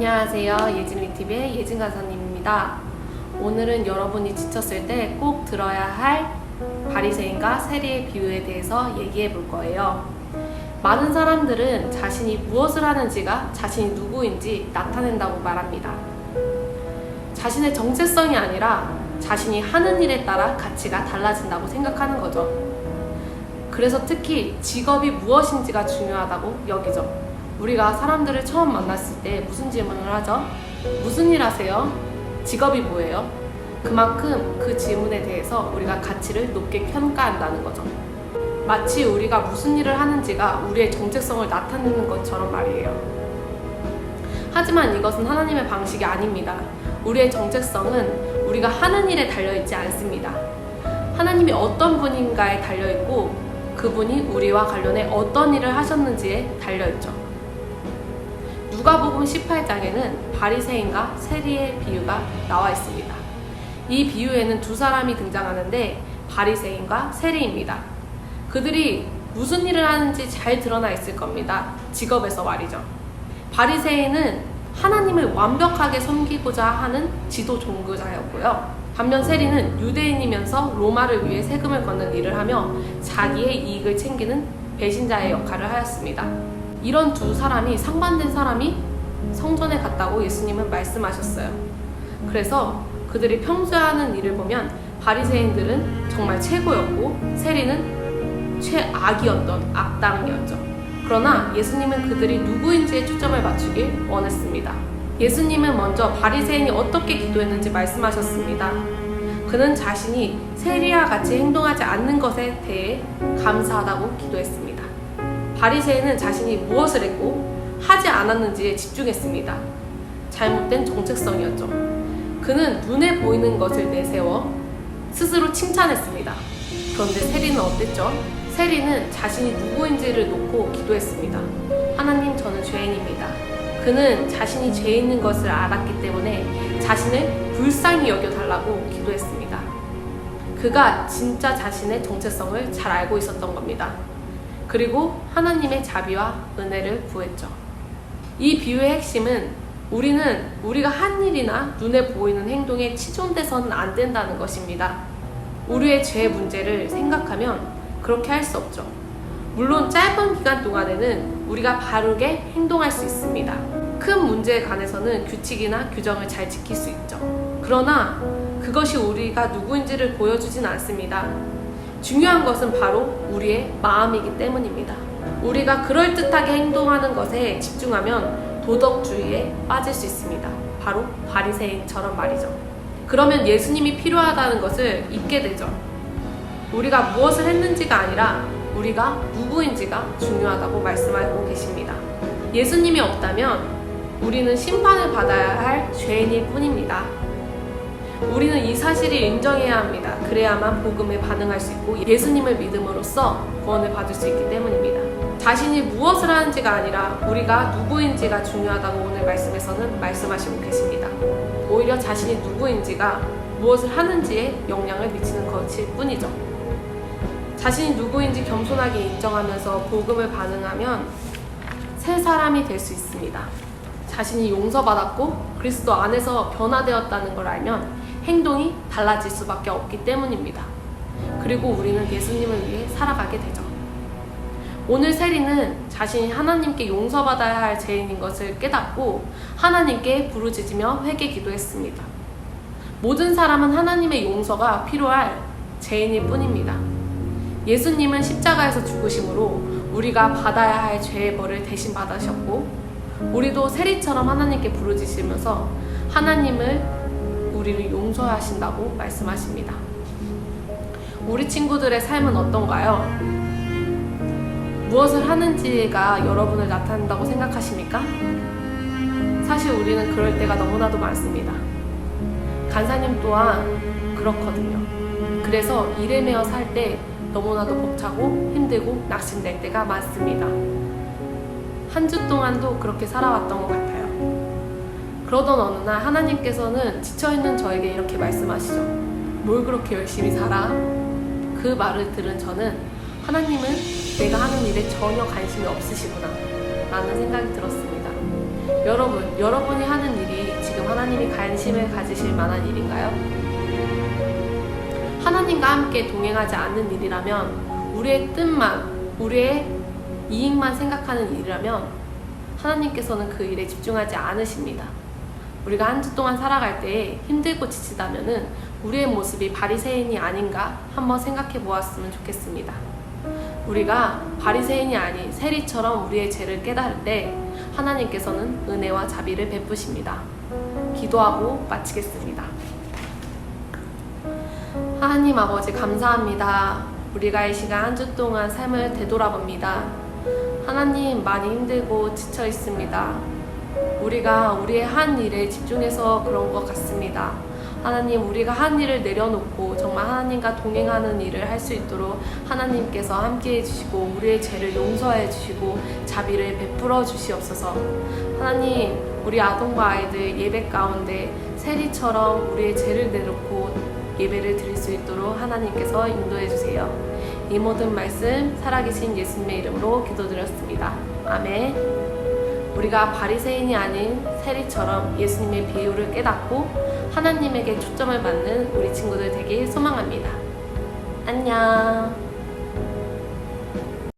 안녕하세요. 예진위TV의 예진 간사님입니다. 오늘은 여러분이 지쳤을 때 꼭 들어야 할 바리새인과 세리의 비유에 대해서 얘기해 볼 거예요. 많은 사람들은 자신이 무엇을 하는지가 자신이 누구인지 나타낸다고 말합니다. 자신의 정체성이 아니라 자신이 하는 일에 따라 가치가 달라진다고 생각하는 거죠. 그래서 특히 직업이 무엇인지가 중요하다고 여기죠. 우리가 사람들을 처음 만났을 때 무슨 질문을 하죠? 무슨 일 하세요? 직업이 뭐예요? 그만큼 그 질문에 대해서 우리가 가치를 높게 평가한다는 거죠. 마치 우리가 무슨 일을 하는지가 우리의 정체성을 나타내는 것처럼 말이에요. 하지만 이것은 하나님의 방식이 아닙니다. 우리의 정체성은 우리가 하는 일에 달려있지 않습니다. 하나님이 어떤 분인가에 달려있고 그분이 우리와 관련해 어떤 일을 하셨는지에 달려있죠. 누가복음 18장에는 바리새인과 세리의 비유가 나와 있습니다. 이 비유에는 두 사람이 등장하는데 바리새인과 세리입니다. 그들이 무슨 일을 하는지 잘 드러나 있을 겁니다. 직업에서 말이죠. 바리새인은 하나님을 완벽하게 섬기고자 하는 지도 종교자였고요. 반면 세리는 유대인이면서 로마를 위해 세금을 걷는 일을 하며 자기의 이익을 챙기는 배신자의 역할을 하였습니다. 이런 두 사람이 상반된 사람이 성전에 갔다고 예수님은 말씀하셨어요. 그래서 그들이 평소에 하는 일을 보면 바리새인들은 정말 최고였고 세리는 최악이었던 악당이었죠. 그러나 예수님은 그들이 누구인지에 초점을 맞추길 원했습니다. 예수님은 먼저 바리새인이 어떻게 기도했는지 말씀하셨습니다. 그는 자신이 세리와 같이 행동하지 않는 것에 대해 감사하다고 기도했습니다. 바리새인은 자신이 무엇을 했고 하지 않았는지에 집중했습니다. 잘못된 정체성이었죠. 그는 눈에 보이는 것을 내세워 스스로 칭찬했습니다. 그런데 세리는 어땠죠? 세리는 자신이 누구인지를 놓고 기도했습니다. 하나님, 저는 죄인입니다. 그는 자신이 죄 있는 것을 알았기 때문에 자신을 불쌍히 여겨달라고 기도했습니다. 그가 진짜 자신의 정체성을 잘 알고 있었던 겁니다. 그리고 하나님의 자비와 은혜를 구했죠. 이 비유의 핵심은 우리가 한 일이나 눈에 보이는 행동에 치중돼서는 안 된다는 것입니다. 우리의 죄 문제를 생각하면 그렇게 할 수 없죠. 물론 짧은 기간 동안에는 우리가 바르게 행동할 수 있습니다. 큰 문제에 관해서는 규칙이나 규정을 잘 지킬 수 있죠. 그러나 그것이 우리가 누구인지를 보여주진 않습니다. 중요한 것은 바로 우리의 마음이기 때문입니다. 우리가 그럴듯하게 행동하는 것에 집중하면 도덕주의에 빠질 수 있습니다. 바로 바리새인처럼 말이죠. 그러면 예수님이 필요하다는 것을 잊게 되죠. 우리가 무엇을 했는지가 아니라 우리가 누구인지가 중요하다고 말씀하고 계십니다. 예수님이 없다면 우리는 심판을 받아야 할 죄인일 뿐입니다. 우리는 이 사실을 인정해야 합니다. 그래야만 복음에 반응할 수 있고 예수님을 믿음으로써 구원을 받을 수 있기 때문입니다. 자신이 무엇을 하는지가 아니라 우리가 누구인지가 중요하다고 오늘 말씀에서는 말씀하시고 계십니다. 오히려 자신이 누구인지가 무엇을 하는지에 영향을 미치는 것일 뿐이죠. 자신이 누구인지 겸손하게 인정하면서 복음을 반응하면 새 사람이 될 수 있습니다. 자신이 용서받았고 그리스도 안에서 변화되었다는 걸 알면 행동이 달라질 수밖에 없기 때문입니다. 그리고 우리는 예수님을 위해 살아가게 되죠. 오늘 세리는 자신이 하나님께 용서받아야 할 죄인인 것을 깨닫고 하나님께 부르짖으며 회개 기도했습니다. 모든 사람은 하나님의 용서가 필요할 죄인일 뿐입니다. 예수님은 십자가에서 죽으심으로 우리가 받아야 할 죄의 벌을 대신 받으셨고 우리도 세리처럼 하나님께 부르짖으면서 하나님을 우리를 용서하신다고 말씀하십니다. 우리 친구들의 삶은 어떤가요? 무엇을 하는지가 여러분을 나타낸다고 생각하십니까? 사실 우리는 그럴 때가 너무나도 많습니다. 간사님 또한 그렇거든요. 그래서 일에 매여 살 때 너무나도 벅차고 힘들고 낙심될 때가 많습니다. 한 주 동안도 그렇게 살아왔던 것 같아요. 그러던 어느 날 하나님께서는 지쳐있는 저에게 이렇게 말씀하시죠. 뭘 그렇게 열심히 살아? 그 말을 들은 저는 하나님은 내가 하는 일에 전혀 관심이 없으시구나 라는 생각이 들었습니다. 여러분이 하는 일이 지금 하나님이 관심을 가지실 만한 일인가요? 하나님과 함께 동행하지 않는 일이라면, 우리의 뜻만, 우리의 이익만 생각하는 일이라면 하나님께서는 그 일에 집중하지 않으십니다. 우리가 한 주 동안 살아갈 때 힘들고 지치다면은 우리의 모습이 바리새인이 아닌가 한번 생각해 보았으면 좋겠습니다. 우리가 바리새인이 아닌 세리처럼 우리의 죄를 깨달을 때 하나님께서는 은혜와 자비를 베푸십니다. 기도하고 마치겠습니다. 하나님 아버지 감사합니다. 우리가 이 시간 한 주 동안 삶을 되돌아봅니다. 하나님 많이 힘들고 지쳐 있습니다. 우리가 우리의 한 일에 집중해서 그런 것 같습니다. 하나님, 우리가 한 일을 내려놓고 정말 하나님과 동행하는 일을 할 수 있도록 하나님께서 함께해 주시고 우리의 죄를 용서해 주시고 자비를 베풀어 주시옵소서. 하나님, 우리 아동과 아이들 예배 가운데 세리처럼 우리의 죄를 내놓고 예배를 드릴 수 있도록 하나님께서 인도해 주세요. 이 모든 말씀 살아계신 예수님의 이름으로 기도드렸습니다. 아멘. 우리가 바리새인이 아닌 세리처럼 예수님의 비유를 깨닫고 하나님에게 초점을 맞는 우리 친구들 되길 소망합니다. 안녕.